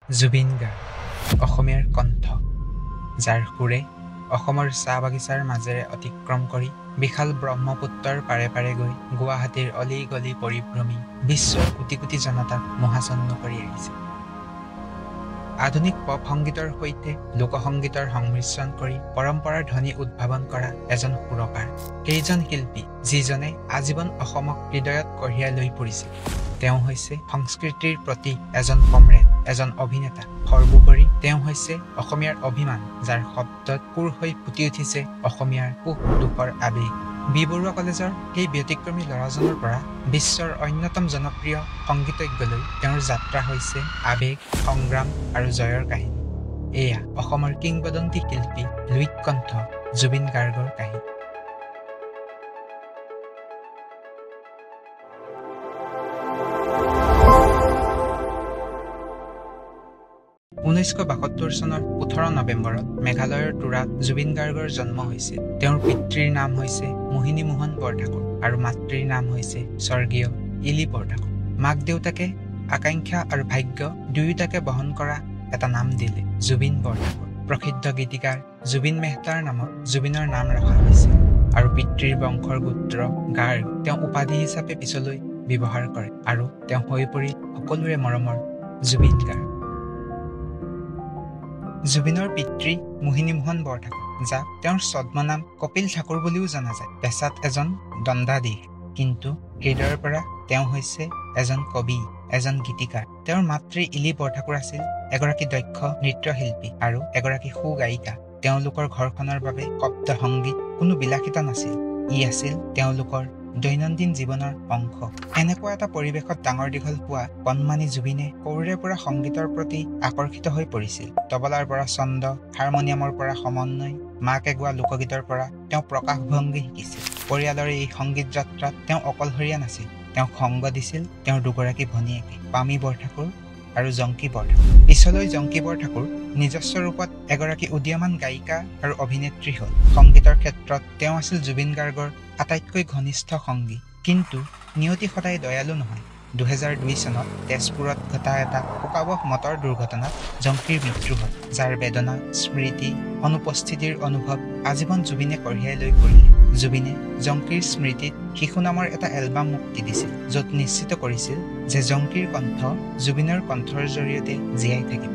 জুবিন গাৰ্গ অসমীয়াৰ কণ্ঠ যাৰ সুৰে অসমৰ চাহ বাগিচাৰ মাজেৰে অতিক্ৰম কৰি বিশাল ব্ৰহ্মপুত্ৰৰ পাৰে পাৰে গৈ গুৱাহাটীৰ অলি গলি পৰিভ্ৰমী বিশ্বৰ কোটি কোটি জনতাক মোহাচন্ন কৰি আহিছে। আধুনিক পপ সংগীতৰ সৈতে লোকসংগীতৰ সংমিশ্ৰণ কৰি পৰম্পৰাৰ ধ্বনি উদ্ভাৱন কৰা এজন সুৰকাৰ, সেইজন শিল্পী যিজনে আজীৱন অসমক হৃদয়ত কঢ়িয়াই লৈ ফুৰিছিল। তেওঁ হৈছে সংস্কৃতিৰ প্ৰতি এজন কমৰেড, এজন অভিনেতা। সৰ্বোপৰি তেওঁ হৈছে অসমীয়াৰ অভিমান, যাৰ শব্দত সুৰ হৈ ফুটি উঠিছে অসমীয়াৰ সুখ দুখৰ আবেগ। বি বৰুৱা কলেজৰ সেই ব্যতিক্ৰমী ল'ৰাজনৰ পৰা বিশ্বৰ অন্যতম জনপ্ৰিয় সংগীতজ্ঞলৈ তেওঁৰ যাত্ৰা হৈছে আবেগ, সংগ্ৰাম আৰু জয়ৰ কাহিনী। এয়া অসমৰ কিংবদন্তি শিল্পী লুইত কণ্ঠ জুবিন গাৰ্গৰ কাহিনী। 1972 চনৰ 18 নৱেম্বৰত মেঘালয়ৰ তুৰাত জুবিন গাৰ্গৰ জন্ম হৈছিল। তেওঁৰ পিতৃৰ নাম হৈছে মোহিনী মোহন বৰঠাকুৰ আৰু মাতৃৰ নাম হৈছে স্বৰ্গীয় ইলি বৰঠাকুৰ। মাক দেউতাকে আকাংক্ষা আৰু ভাগ্য দুয়োটাকে বহন কৰা এটা নাম দিলে, জুবিন বৰঠাকুৰ। প্ৰসিদ্ধ গীতিকাৰ জুবিন মেহতাৰ নামত জুবিনৰ নাম ৰখা হৈছিল আৰু পিতৃৰ বংশৰ গোত্ৰ গাৰ্গ তেওঁ উপাধি হিচাপে পিছলৈ ব্যৱহাৰ কৰে আৰু তেওঁ হৈ পৰি সকলোৰে মৰমৰ জুবিন গাৰ্গ। জুবিনৰ পিতৃ মোহিনী মোহন বৰঠাকুৰ, যাক তেওঁৰ ছদ্মনাম কপিল ঠাকুৰ বুলিও জনা যায়, পেছাত এজন দণ্ডাধীশ, কিন্তু হৃদয়ৰ পৰা তেওঁ হৈছে এজন কবি, এজন গীতিকাৰ। তেওঁৰ মাতৃ ইলি বৰঠাকুৰ আছিল এগৰাকী দক্ষ নৃত্যশিল্পী আৰু এগৰাকী সুগায়িকা। তেওঁলোকৰ ঘৰখনৰ বাবে শব্দ সংগীত কোনো বিলাসিতা নাছিল, ই আছিল তেওঁলোকৰ দৈনন্দিন জীৱনৰ অংশ। এনেকুৱা এটা পৰিৱেশত ডাঙৰ দীঘল হোৱা কণমানি জুবিনে সৰুৰে পৰা সংগীতৰ প্ৰতি আকৰ্ষিত হৈ পৰিছিল। তবলাৰ পৰা ছন্দ, হাৰমনিয়ামৰ পৰা সমন্বয়, মাকে গোৱা লোকগীতৰ পৰা তেওঁ প্ৰকাশভংগী শিকিছিল। পৰিয়ালৰ এই সংগীত যাত্ৰাত তেওঁ অকলশৰীয়া নাছিল, তেওঁক সংগ দিছিল তেওঁৰ দুগৰাকী ভনীয়েকে, পামী বৰঠাকুৰ আৰু জংকী বৰঠাকুৰ। পিছলৈ জংকী বৰঠাকুৰ নিজস্ব ৰূপত এগৰাকী উদীয়মান গায়িকা আৰু অভিনেত্ৰী হ'ল। সংগীতৰ ক্ষেত্ৰত তেওঁ আছিল জুবিন গাৰ্গৰ আটাইতকৈ ঘনিষ্ঠ সংগী, কিন্তু নিয়তি সদায় দয়ালু নহয়। 2002 চনত তেজপুৰত ঘটা এটা শোকাবহ মটৰ দুৰ্ঘটনাত জংকীৰ মৃত্যু হ'ল, যাৰ বেদনা, স্মৃতি, অনুপস্থিতিৰ অনুভৱ আজীৱন জুবিনে কঢ়িয়াই লৈ ফুৰিলে। জুবিনে জংকীৰ স্মৃতিত শিশু নামৰ এটা এলবাম মুক্তি দিছিল, য'ত নিশ্চিত কৰিছিল যে জংকীৰ কণ্ঠ জুবিনৰ কণ্ঠৰ জৰিয়তে জীয়াই থাকিব।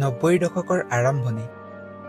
নব্বৈৰ দশকৰ আৰম্ভণি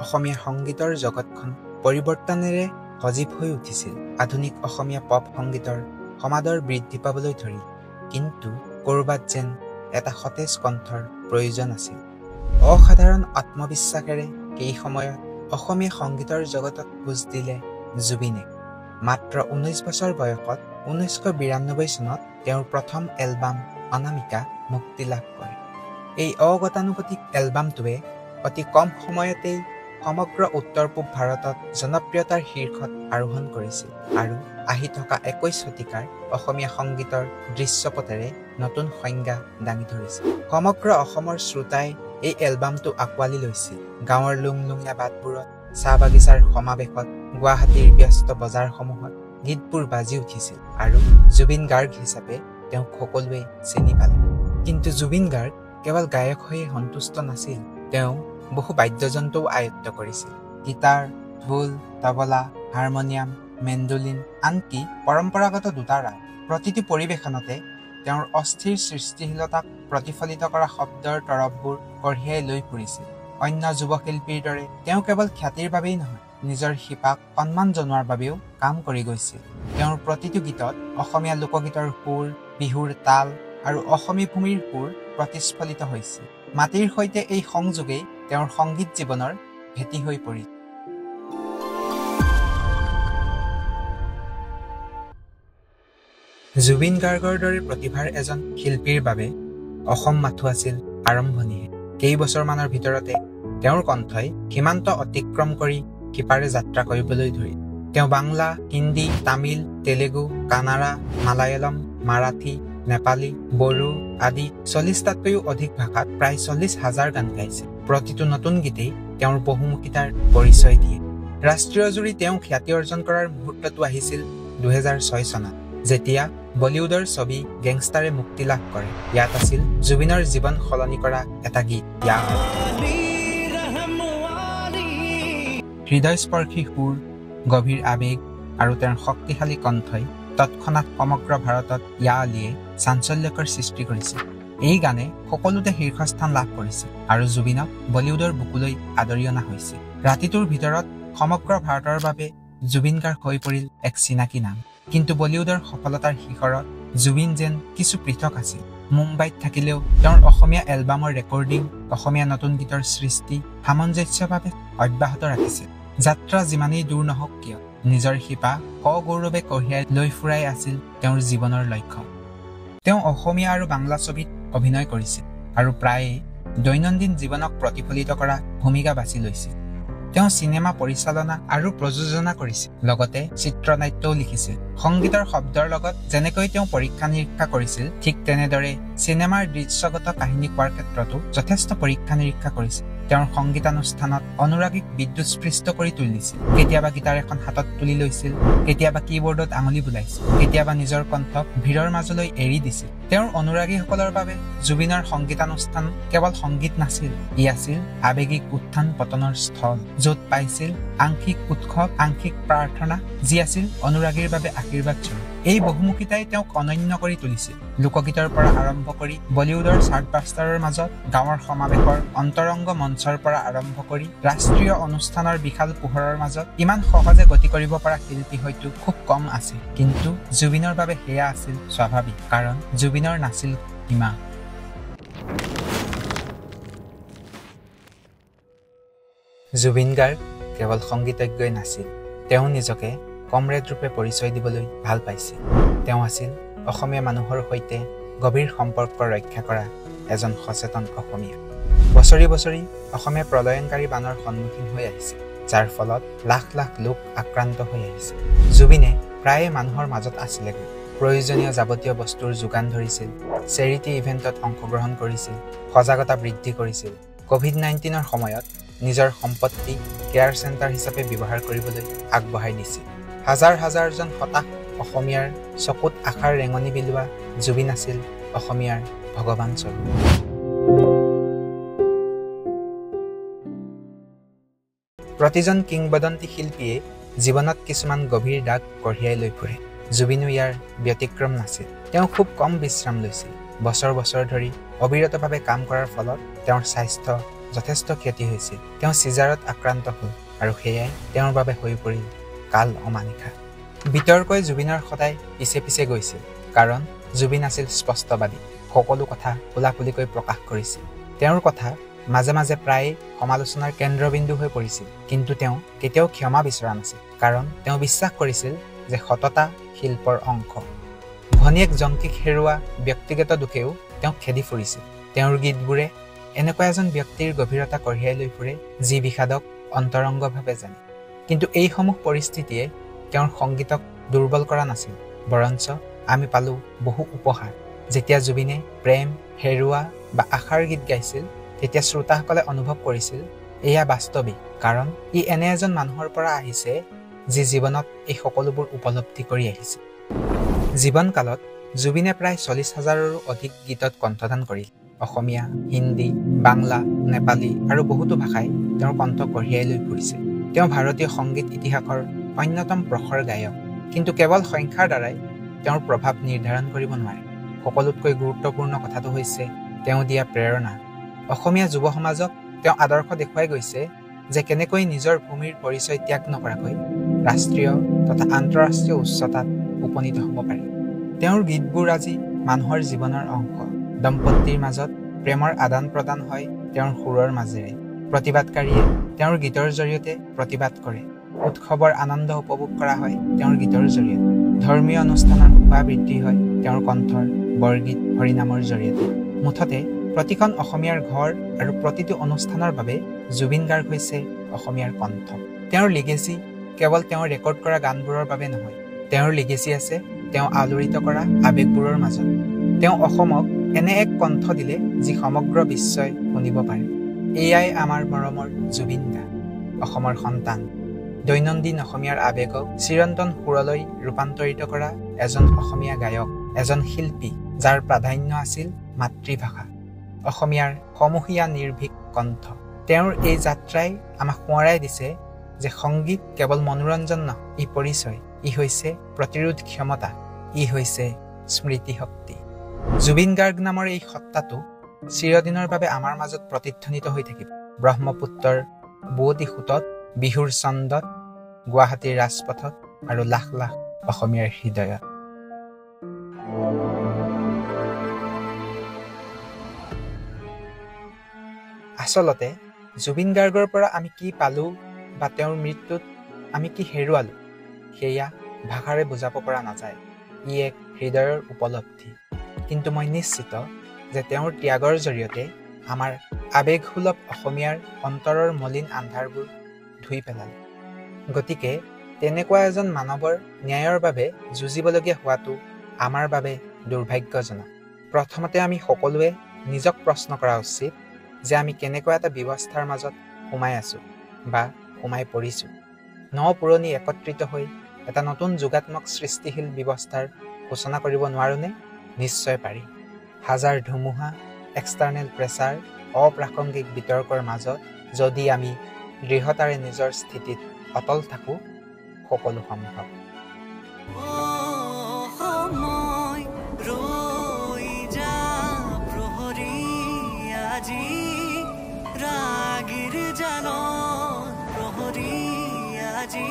অসমীয়া সংগীতৰ জগতখন পৰিৱৰ্তনেৰে সজীৱ হৈ উঠিছিল। আধুনিক অসমীয়া পপ সংগীতৰ সমাদৰ বৃদ্ধি পাবলৈ ধৰিল, কিন্তু ক'ৰবাত যেন এটা সতেজ কণ্ঠৰ প্ৰয়োজন আছিল। অসাধাৰণ আত্মবিশ্বাসেৰে সেই সময়ত অসমীয়া সংগীতৰ জগতত খোজ দিলে জুবিনে। মাত্ৰ 19 বছৰ বয়সত 1992 চনত তেওঁৰ প্ৰথম এলবাম অনামিকা মুক্তি লাভ কৰে। এই অগতানুগতিক এলবামটোৱে অতি কম সময়তেই সমগ্ৰ উত্তৰ পূব ভাৰতত জনপ্ৰিয়তাৰ শীৰ্ষত আৰোহণ কৰিছিল আৰু আহি থকা 21 শতিকাৰ অসমীয়া সংগীতৰ দৃশ্যপটেৰে নতুন সংজ্ঞা দাঙি ধৰিছিল। সমগ্ৰ অসমৰ শ্ৰোতাই এই এলবামটো আঁকোৱালি লৈছিল। গাঁৱৰ লুংলুঙীয়া বাটবোৰত, চাহ বাগিচাৰ সমাৱেশত, গুৱাহাটীৰ ব্যস্ত বজাৰসমূহত গীতবোৰ বাজি উঠিছিল আৰু জুবিন গাৰ্গ হিচাপে তেওঁক সকলোৱে চিনি পালে। কিন্তু জুবিন গাৰ্গ কেৱল গায়ক হৈয়ে সন্তুষ্ট নাছিল, তেওঁ বহু বাদ্যযন্ত্ৰও আয়ত্ত কৰিছিল। গীটাৰ, ঢোল, তবলা, হাৰমনিয়াম, মেণ্ডোলিন, আনকি পৰম্পৰাগত দুটাৰা। প্ৰতিটো পৰিৱেশনতে তেওঁৰ অস্থিৰ সৃষ্টিশীলতাক প্ৰতিফলিত কৰা শব্দৰ তৰপবোৰ কঢ়িয়াই লৈ ফুৰিছিল। অন্য যুৱশিল্পীৰ দৰে তেওঁ কেৱল খ্যাতিৰ বাবেই নহয়, নিজৰ শিপাক সন্মান জনোৱাৰ বাবেও কাম কৰি গৈছিল। তেওঁৰ প্ৰতিটো গীতত অসমীয়া লোকগীতৰ সুৰ, বিহুৰ তাল আৰু অসমী ভূমিৰ সুৰ প্ৰতিস্ফলিত হৈছিল। মাটিৰ সৈতে এই সংযোগেই তেওঁৰ সংগীত জীৱনৰ ভেটি হৈ পৰিল। জুবিন গাৰ্গৰ দৰে প্ৰতিভাৰ এজন শিল্পীৰ বাবে অসম মাথো আছিল আৰম্ভণিহে। কেইবছৰমানৰ ভিতৰতে তেওঁৰ কণ্ঠই সীমান্ত অতিক্ৰম কৰি সিপাৰে যাত্ৰা কৰিবলৈ ধৰিল। তেওঁ বাংলা, হিন্দী, তামিল, তেলেগু, কানাড়া, মালায়ালম, মাৰাঠী, নেপালী, বড়ো আদি 40টাতকৈও অধিক ভাষাত প্ৰায় 40,000 গান গাইছে। প্ৰতিটো নতুন গীতেই তেওঁৰ বহুমুখিতাৰ পৰিচয় দিয়ে। ৰাষ্ট্ৰীয় জুৰি তেওঁ খ্যাতি অৰ্জন কৰাৰ মুহূৰ্তটো আহিছিল 2006 চনত, যেতিয়া বলিউডৰ ছবি গেংষ্টাৰে মুক্তি লাভ কৰে। ইয়াত আছিল জুবিনৰ জীৱন সলনি কৰা এটা গীত ইয়া। হৃদয়স্পৰ্শী সুৰ, গভীৰ আৱেগ আৰু তেওঁৰ শক্তিশালী কণ্ঠই তৎক্ষণাত সমগ্ৰ ভাৰতত ইয়া আলীয়ে চাঞ্চল্যকৰ সৃষ্টি কৰিছিল। এই গানে সকলোতে শীৰ্ষস্থান লাভ কৰিছিল আৰু জুবিনক বলিউডৰ বুকুলৈ আদৰি অনা হৈছিল। ৰাতিটোৰ ভিতৰত সমগ্ৰ ভাৰতৰ বাবে জুবিন গাৰ্গ হৈ পৰিল এক চিনাকি নাম। কিন্তু বলিউডৰ সফলতাৰ শিখৰত জুবিন যেন কিছু পৃথক আছিল। মুম্বাইত থাকিলেও তেওঁৰ অসমীয়া এলবামৰ ৰেকৰ্ডিং, অসমীয়া নতুন গীতৰ সৃষ্টি সামঞ্জস্যভাৱে অব্যাহত ৰাখিছিল। যাত্ৰা যিমানেই দূৰ নহওক কিয় নিজৰ শিপা সগৌৰৱে কঢ়িয়াই লৈ ফুৰাই আছিল তেওঁৰ জীৱনৰ লক্ষ্য। তেওঁ অসমীয়া আৰু বাংলা ছবিত অভিনয় কৰিছিল আৰু প্ৰায়ে দৈনন্দিন জীৱনক প্ৰতিফলিত কৰা ভূমিকা বাছি লৈছিল। তেওঁ চিনেমা পৰিচালনা আৰু প্ৰযোজনা কৰিছিল, লগতে চিত্ৰনাট্যও লিখিছিল। সংগীতৰ শব্দৰ লগত যেনেকৈ তেওঁ পৰীক্ষা নিৰীক্ষা কৰিছিল, ঠিক তেনেদৰে চিনেমাৰ দৃশ্যগত কাহিনী কোৱাৰ ক্ষেত্ৰতো যথেষ্ট পৰীক্ষা নিৰীক্ষা কৰিছিল। তেওঁৰ সংগীতানুষ্ঠানত অনুৰাগীক বিদ্যুৎস্পৃষ্ট কৰি তুলিছিল। কেতিয়াবা গীটাৰ এখন হাতত তুলি লৈছিল, কেতিয়াবা কীবৰ্ডত আঙুলি বুলাইছিল, কেতিয়াবা নিজৰ কণ্ঠক ভিৰৰ মাজলৈ এৰি দিছিল। তেওঁৰ অনুৰাগীসকলৰ বাবে জুবিনৰ সংগীতানুষ্ঠান কেৱল সংগীত নাছিল, ই আছিল আৱেগিক উত্থান পতনৰ স্থল, য'ত পাইছিল আংশিক উৎসৱ, আংশিক প্ৰাৰ্থনা, যি আছিল অনুৰাগীৰ বাবে আশীৰ্বাদ স্বৰূপ। এই বহুমুখিতাই তেওঁক অনন্য কৰি তুলিছিল। লোকগীতৰ পৰা আৰম্ভ কৰি বলিউডৰ চাৰ্টবাষ্টাৰৰ মাজত গাঁৱৰ সমাৱেশৰ অন্তৰংগ মঞ্চৰ পৰা আৰম্ভ কৰি ৰাষ্ট্ৰীয় অনুষ্ঠানৰ বিশাল পোহৰৰ মাজত ইমান সহজে গতি কৰিব পৰা শিল্পী হয়তো খুব কম আছিল। কিন্তু জুবিনৰ বাবে সেয়া আছিল স্বাভাৱিক, কাৰণ জুবিনৰ নাছিল সীমা। জুবিন গাৰ্গ কেৱল সংগীতজ্ঞই নাছিল, তেওঁ নিজকে কমৰেড ৰূপে পৰিচয় দিবলৈ ভাল পাইছিল। তেওঁ আছিল অসমীয়া মানুহৰ সৈতে গভীৰ সম্পৰ্ক ৰক্ষা কৰা এজন সচেতন অসমীয়া। বছৰি বছৰি অসমীয়া প্ৰলয়ংকাৰী বানৰ সন্মুখীন হৈ আহিছে, যাৰ ফলত লাখ লাখ লোক আক্ৰান্ত হৈ আহিছে। জুবিনে প্ৰায়ে মানুহৰ মাজত আছিলেগৈ, প্ৰয়োজনীয় যাৱতীয় বস্তুৰ যোগান ধৰিছিল, চেৰিটি ইভেণ্টত অংশগ্ৰহণ কৰিছিল, সজাগতা বৃদ্ধি কৰিছিল। ক'ভিড-19ৰ সময়ত নিজৰ সম্পত্তি কেয়াৰ চেণ্টাৰ হিচাপে ব্যৱহাৰ কৰিবলৈ আগবঢ়াই দিছিল। হাজাৰ হাজাৰজন হতাশ অসমীয়াৰ চকুত আশাৰ ৰেঙনি বিলোৱা জুবিন আছিল অসমীয়াৰ ভগৱান স্বৰূপ। প্ৰতিজন কিংবদন্তি শিল্পীয়ে জীৱনত কিছুমান গভীৰ দাগ কঢ়িয়াই লৈ ফুৰে। জুবিনো ইয়াৰ ব্যতিক্ৰম নাছিল। তেওঁ খুব কম বিশ্ৰাম লৈছিল। বছৰ বছৰ ধৰি অবিৰতভাৱে কাম কৰাৰ ফলত তেওঁৰ স্বাস্থ্য যথেষ্ট ক্ষতি হৈছিল। তেওঁ চিজাৰত আক্ৰান্ত হ'ল আৰু সেয়াই তেওঁৰ বাবে হৈ পৰিল কাল অমানিশা। বিতৰ্কই জুবিনৰ সদায় পিছে পিছে গৈছিল, কাৰণ জুবিন আছিল স্পষ্টবাদী, সকলো কথা খোলাখুলিকৈ প্ৰকাশ কৰিছিল। তেওঁৰ কথা মাজে মাজে প্ৰায়ে সমালোচনাৰ কেন্দ্ৰবিন্দু হৈ পৰিছিল, কিন্তু তেওঁ কেতিয়াও ক্ষমা বিচৰা নাছিল, কাৰণ তেওঁ বিশ্বাস কৰিছিল যে সততা শিল্পৰ অংশ। ভনীয়েক জংকীক হেৰুওৱা ব্যক্তিগত দুখেও তেওঁক খেদি ফুৰিছিল। তেওঁৰ গীতবোৰে এনেকুৱা এজন ব্যক্তিৰ গভীৰতা কঢ়িয়াই লৈ ফুৰে, যি বিষাদক অন্তৰংগভাৱে জানে। কিন্তু এইসমূহ পৰিস্থিতিয়ে তেওঁৰ সংগীতক দুৰ্বল কৰা নাছিল, বৰঞ্চ আমি পালোঁ বহু উপহাৰ। যেতিয়া জুবিনে প্ৰেম, হেৰুৱা বা আশাৰ গীত গাইছিল, তেতিয়া শ্ৰোতাসকলে অনুভৱ কৰিছিল এয়া বাস্তৱিক, কাৰণ ই এনে এজন মানুহৰ পৰা আহিছে যি জীৱনত এই সকলোবোৰ উপলব্ধি কৰি আহিছে। জীৱনকালত জুবিনে প্ৰায় 40,000ৰো অধিক গীতত কণ্ঠদান কৰিল। অসমীয়া, হিন্দী, বাংলা, নেপালী আৰু বহুতো ভাষাই তেওঁৰ কণ্ঠ কঢ়িয়াই লৈ ফুৰিছে। তেওঁ ভাৰতীয় সংগীত ইতিহাসৰ অন্যতম প্ৰখৰ গায়ক, কিন্তু কেৱল সংখ্যাৰ দ্বাৰাই তেওঁৰ প্ৰভাৱ নিৰ্ধাৰণ কৰিব নোৱাৰে। সকলোতকৈ গুৰুত্বপূৰ্ণ কথাটো হৈছে তেওঁ দিয়া প্ৰেৰণা। অসমীয়া যুৱ সমাজক তেওঁ আদৰ্শ দেখুৱাই গৈছে যে কেনেকৈ নিজৰ ভূমিৰ পৰিচয় ত্যাগ নকৰাকৈ ৰাষ্ট্ৰীয় তথা আন্তঃৰাষ্ট্ৰীয় উচ্চতাত উপনীত হ'ব পাৰি। তেওঁৰ গীতবোৰ আজি মানুহৰ জীৱনৰ অংশ। দম্পতীৰ মাজত প্ৰেমৰ আদান প্ৰদান হয় তেওঁৰ সুৰৰ মাজেৰে। প্ৰতিবাদকাৰীয়ে তেওঁৰ গীতৰ জৰিয়তে প্ৰতিবাদ কৰে। উৎসৱৰ আনন্দ উপভোগ কৰা হয় তেওঁৰ গীতৰ জৰিয়তে। ধৰ্মীয় অনুষ্ঠানৰ শোভা বৃদ্ধি হয় তেওঁৰ কণ্ঠৰ বৰগীত, হৰিনামৰ জৰিয়তে। মুঠতে প্ৰতিখন অসমীয়াৰ ঘৰ আৰু প্ৰতিটো অনুষ্ঠানৰ বাবে জুবিন গাৰ্গ হৈছে অসমীয়াৰ কণ্ঠ। তেওঁৰ লিগেচি কেৱল তেওঁৰ ৰেকৰ্ড কৰা গানবোৰৰ বাবে নহয়, তেওঁৰ লিগেচি আছে তেওঁ আলোড়িত কৰা আৱেগবোৰৰ মাজত। তেওঁ অসমক এনে এক কণ্ঠ দিলে যি সমগ্ৰ বিশ্বই শুনিব পাৰে। এয়াই আমাৰ মৰমৰ জুবিন দা, অসমৰ সন্তান। দৈনন্দিন অসমীয়াৰ আৱেগক চিৰন্তন সুৰলৈ ৰূপান্তৰিত কৰা এজন অসমীয়া গায়ক এজন শিল্পী যাৰ প্ৰাধান্য আছিল মাতৃভাষা, অসমীয়াৰ সমূহীয়া নিৰ্ভীক কণ্ঠ। তেওঁৰ এই যাত্ৰাই আমাক সোঁৱৰাই দিছে যে সংগীত কেৱল মনোৰঞ্জন নহয়, ই পৰিচয়, ই হৈছে প্ৰতিৰোধ ক্ষমতা, ই হৈছে স্মৃতিশক্তি। জুবিন গাৰ্গ নামৰ এই সত্তাটো চিৰদিনৰ বাবে আমাৰ মাজত প্ৰতিধ্বনিত হৈ থাকিব। ব্ৰহ্মপুত্ৰৰ বোৱতী সোঁতত, বিহুৰ ছন্দত, গুৱাহাটীৰ ৰাজপথত আৰু লাখ লাখ অসমীয়াৰ হৃদয়ত। আচলতে জুবিন গাৰ্গৰ পৰা আমি কি পালোঁ বা তেওঁৰ মৃত্যুত আমি কি হেৰুৱালোঁ, সেয়া ভাষাৰে বুজাব পৰা নাযায়। ই এক হৃদয়ৰ উপলব্ধি। কিন্তু মই নিশ্চিত যে তেওঁৰ ত্যাগৰ জৰিয়তে আমাৰ আৱেগসুলভ অসমীয়াৰ অন্তৰৰ মলিন আন্ধাৰবোৰ ধুই পেলালে। গতিকে তেনেকুৱা এজন মানৱৰ ন্যায়ৰ বাবে যুঁজিবলগীয়া হোৱাটো আমাৰ বাবে দুৰ্ভাগ্যজনক। প্ৰথমতে আমি সকলোৱে নিজক প্ৰশ্ন কৰা উচিত যে আমি কেনেকুৱা এটা ব্যৱস্থাৰ মাজত সোমাই আছোঁ বা সোমাই পৰিছোঁ। পুৰণি একত্ৰিত হৈ এটা নতুন যোগাত্মক সৃষ্টিশীল ব্যৱস্থাৰ সূচনা কৰিব নোৱাৰোনে? নিশ্চয় পাৰি। হাজাৰ ধুমুহা, এক্সটাৰ্নেল প্ৰেছাৰ, অপ্ৰাসংগিক বিতৰ্কৰ মাজত যদি আমি দৃঢ়তাৰে নিজৰ স্থিতিত অটল থাকোঁ, সকলো সম্ভৱ। ৰাগিৰ জানত প্ৰহৰী আজি